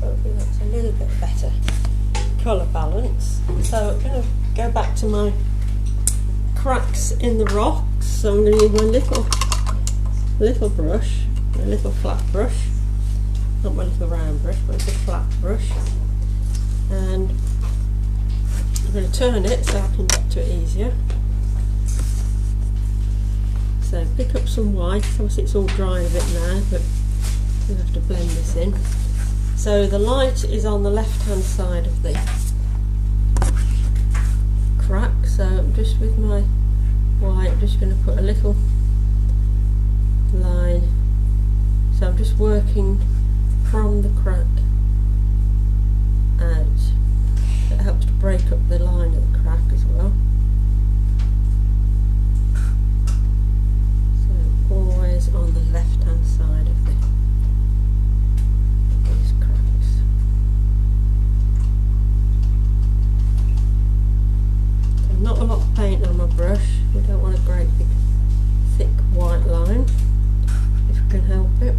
Hopefully that's a little bit better colour balance. So I'm going to go back to my cracks in the rocks. So I'm going to use my little brush, a little flat brush, not my little round brush, but it's a flat brush, and I'm going to turn it so I can get to it easier. So pick up some white. Obviously it's all dry a bit now, but we have to blend this in. So the light is on the left hand side of the crack, so I'm just with my white, I'm just going to put a little line. So I'm just working from the crack out. It helps to break up the line of the crack as well. So always on the left hand side of these cracks. So not a lot of paint on my brush. We don't want a great big thick white line if we can help it.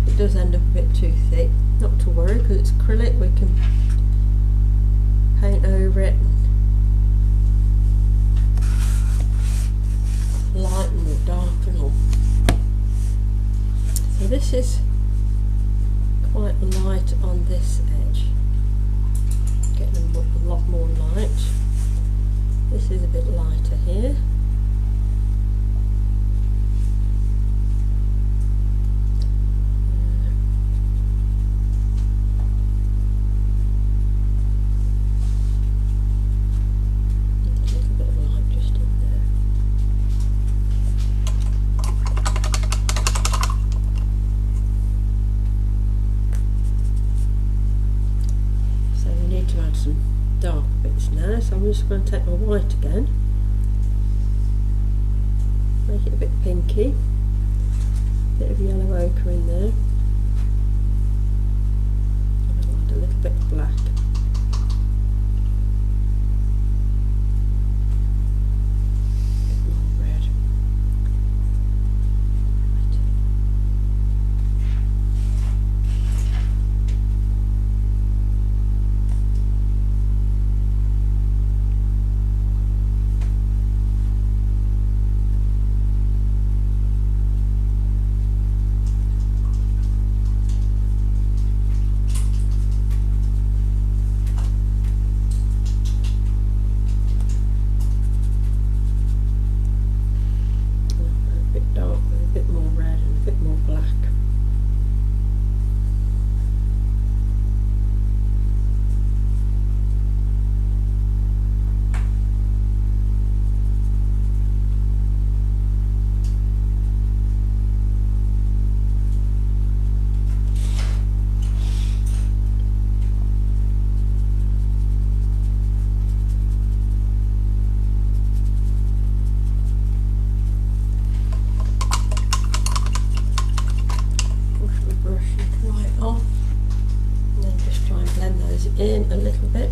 If it does end up a bit too thick, not to worry, because it's acrylic, we can paint over it and lighten or darken or. So this is quite light on this edge, getting a lot more light. This is a bit lighter here. Dark bits now, so I'm just going to take my white again, make it a bit pinky, bit of yellow ochre in there, and I'll add a little bit of black. In a little bit.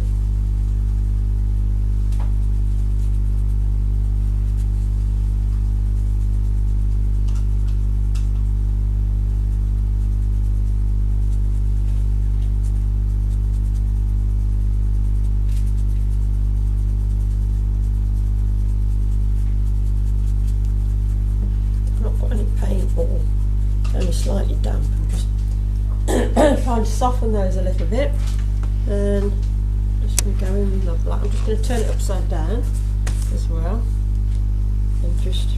I've not got any paint or only slightly damp. I'm just trying to soften those a little bit. And I'm just going to go in with my black. I'm just going to turn it upside down as well, and just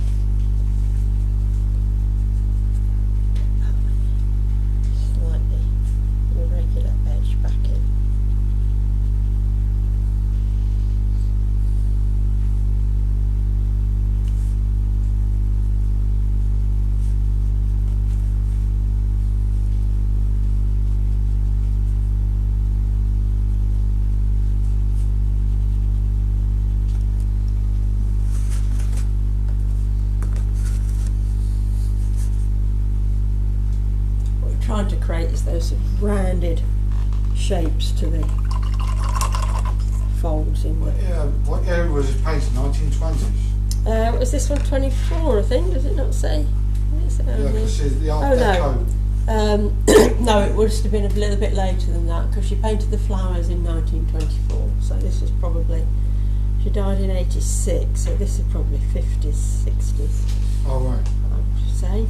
slightly irregular edge back in. Trying to create is those sort of rounded shapes to the folds in there. Yeah, what year was it painted? 1920s? What was this one? 24, I think. Does it not say? Yeah, because the Art Oh Deco. no, No, it must have been a little bit later than that, because she painted the flowers in 1924, so this is probably, she died in 86, so this is probably 50s, 60s. Oh, right. I would say.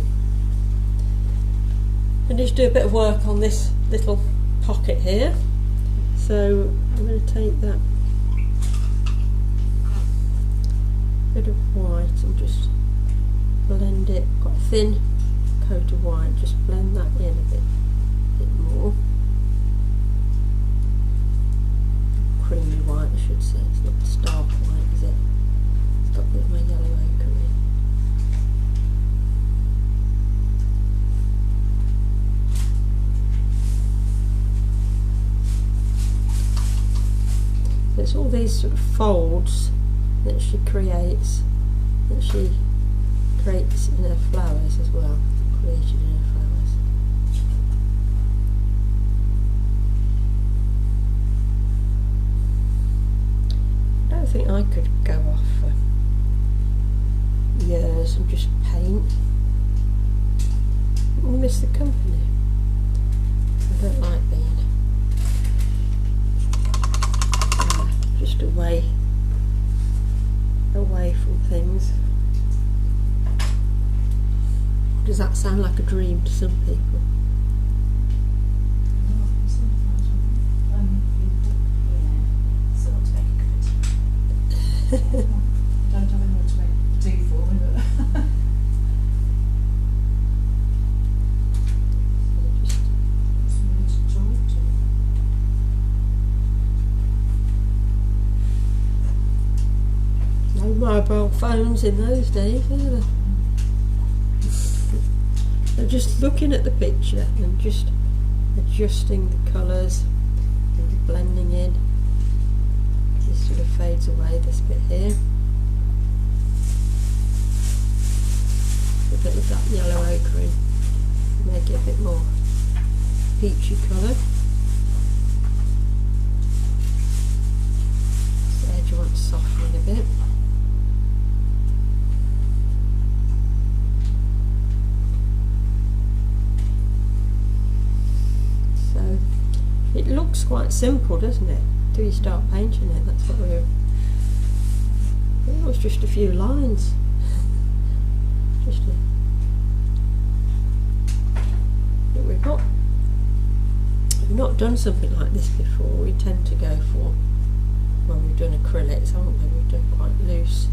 I need to do a bit of work on this little pocket here, so I'm going to take that bit of white and just blend it, got a thin coat of white, just blend that in a bit more. Creamy white, I should say, it's not stark white, is it? It's got a bit of my yellow ochre in. It's all these sort of folds that she creates in her flowers as well, created in her flowers. I don't think I could go off for years and just paint. I miss the company. I don't like being just away from things. Does that sound like a dream to some people? Don't have anyone to make tea for me, but somebody to talk to. No mobile phones in those days, were there? So just looking at the picture and just adjusting the colours and blending in. This sort of fades away, this bit here. A bit of that yellow ochre in, make it a bit more peachy colour. This edge wants softening a bit. So it looks quite simple, doesn't it? Till you start painting it, that's what it was just a few lines. But we've not done something like this before. We tend to go for, well, we've done acrylics, haven't we? We've done quite loose,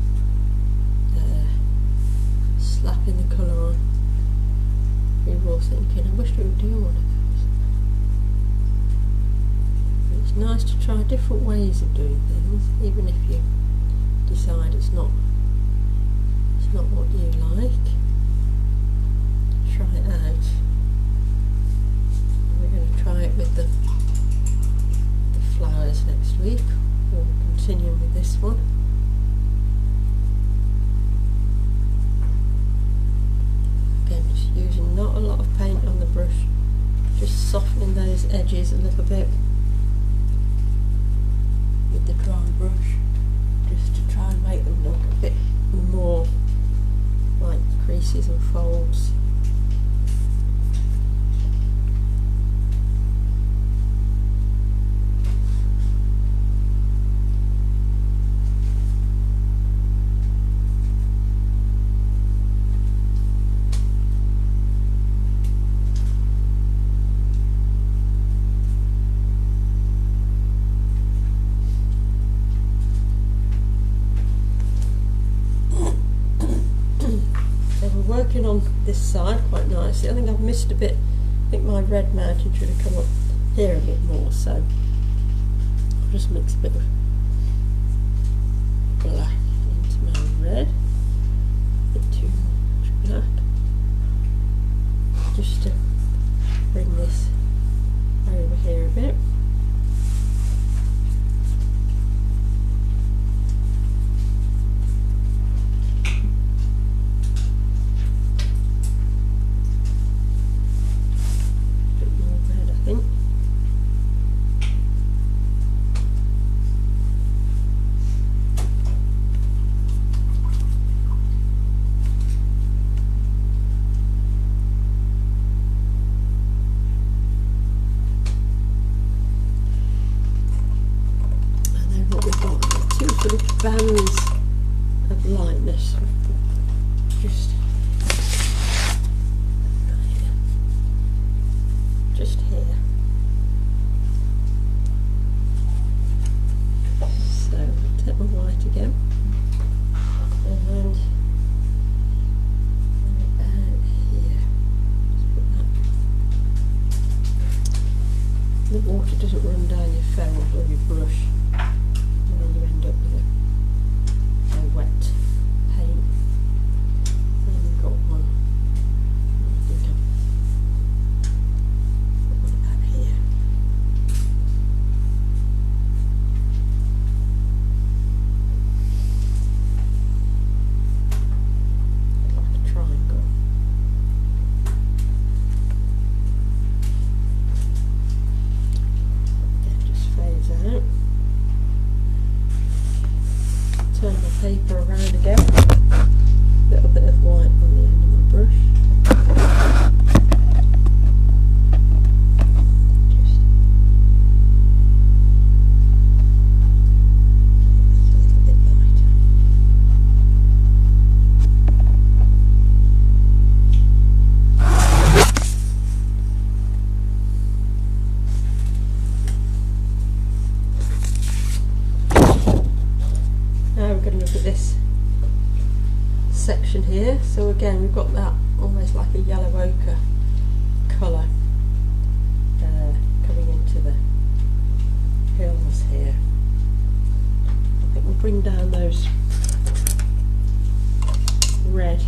slapping the colour on. We were all thinking, I wish we would do one of those. It's nice to try different ways of doing things, even if you decide it's not what you like. Try it out. We're going to try it with the flowers next week. We'll continue with this one. Again, just using not a lot of paint on the brush, just softening those edges a little bit with the dry brush, just to try and make them look a bit more like creases and folds. Working on this side quite nicely. I think I've missed a bit. I think my red mountain should have come up here a bit more, so I'll just mix a bit of black into my red. A bit too much black. Just to bring this over here a bit. water doesn't run down your ferrules or your brush, and then you end up with a wet paint. And we've got one. I think I've got one about here. Like a triangle. It just fades out. Turn the paper around again. Little bit of white on the end of my brush. Just a little bit lighter. Now we're going to look at this section here. So again, we've got that almost like a yellow ochre colour coming into the hills here. I think we'll bring down those red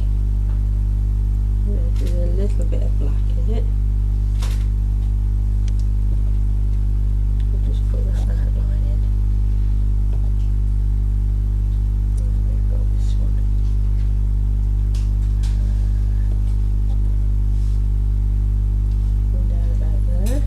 with a little bit of black in it. We'll just put that outline in. And we've got this one. Going down about there.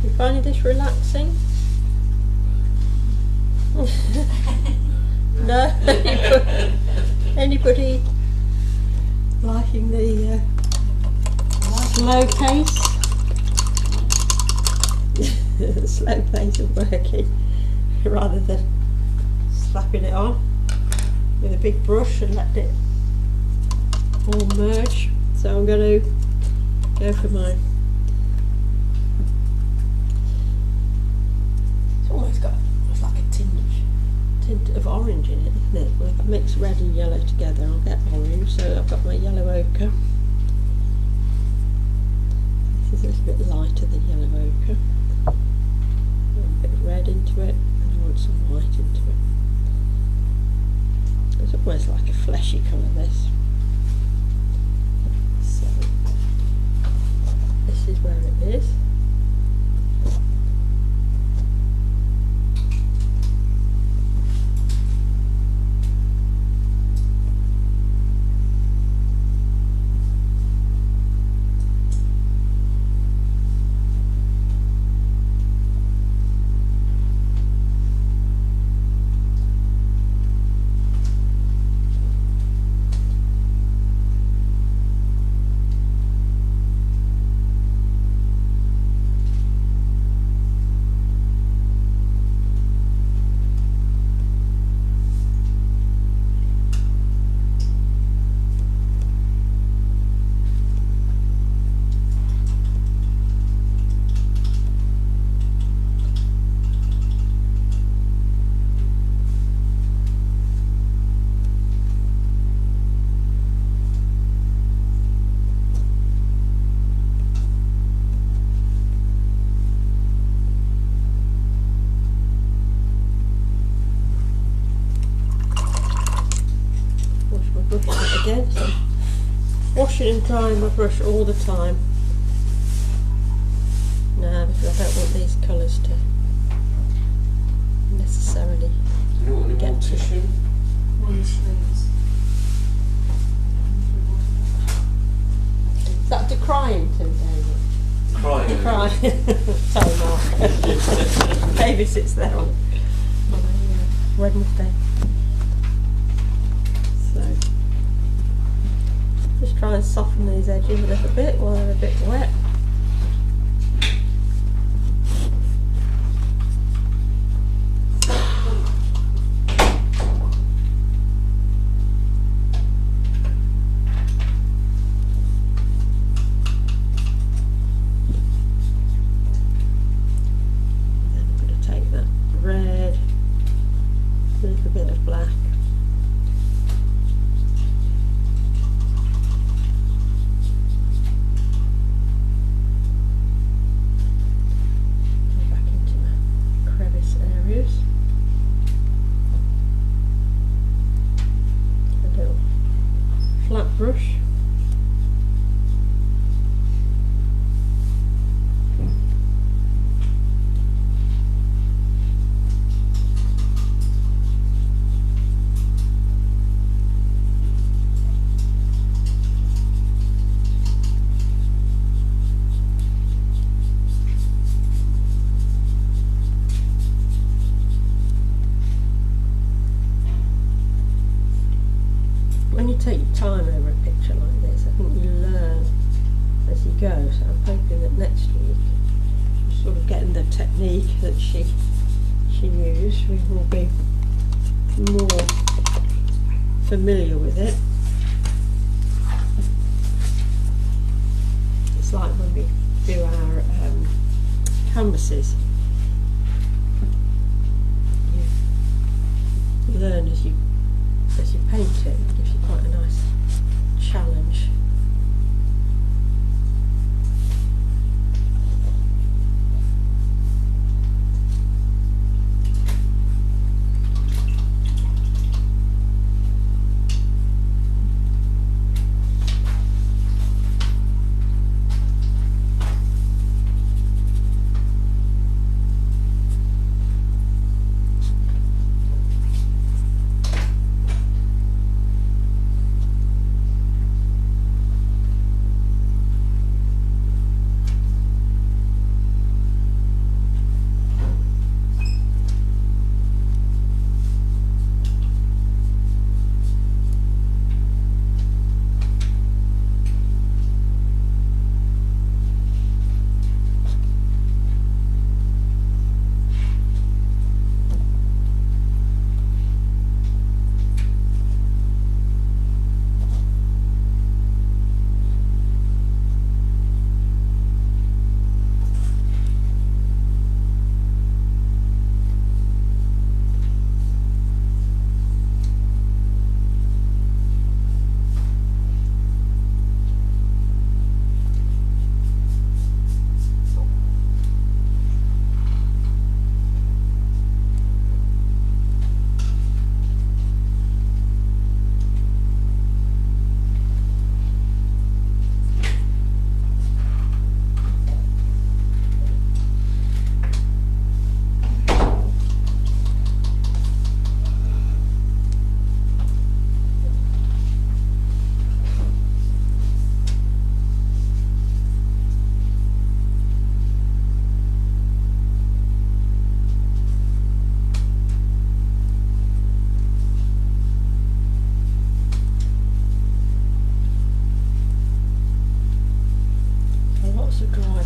You finding this relaxing? No? Anybody liking the slow pace? Slow pace of working rather than slapping it on with a big brush and let it all merge. So I'm going to go for mine. It's almost got like a tint of orange in it, isn't it? Well, if I mix red and yellow together, I'll get orange. So I've got my yellow ochre. This is a little bit lighter than yellow ochre. A bit of red into it, and I want some white into it. It's almost like a fleshy colour, this. So this is where it is. Again, so washing and drying my brush all the time now, because I don't want these colours to necessarily You want any get more to tissue? One sleeves. Is that decrying to David? Crying. Decrying. Sorry, Mark. David sits there on a Wednesday. So Just try and soften these edges a little bit while they're a bit wet. Brush. When you take your time over a picture like this, I think you learn as you go. So I'm hoping that next week, sort of getting the technique that she used, we will be more familiar with it. It's like when we do our canvases. You learn as you paint it. It gives you quite a nice challenge.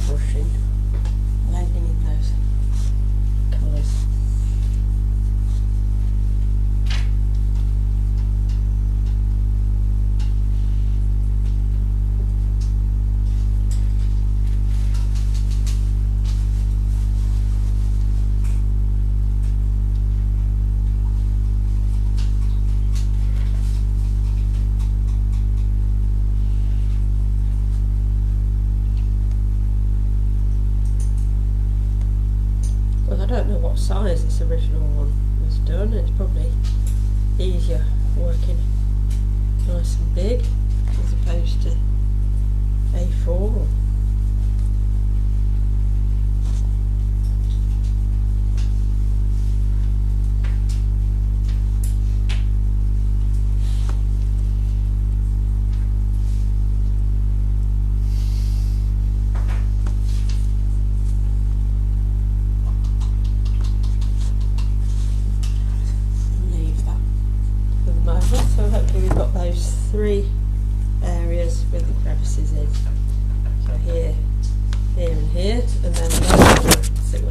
brushing, blending in those colours. I don't know what size this original one was done. It's probably easier working nice and big as opposed to A4. So hopefully we've got those three areas areas with the crevices in. So here, here and here, and then another 6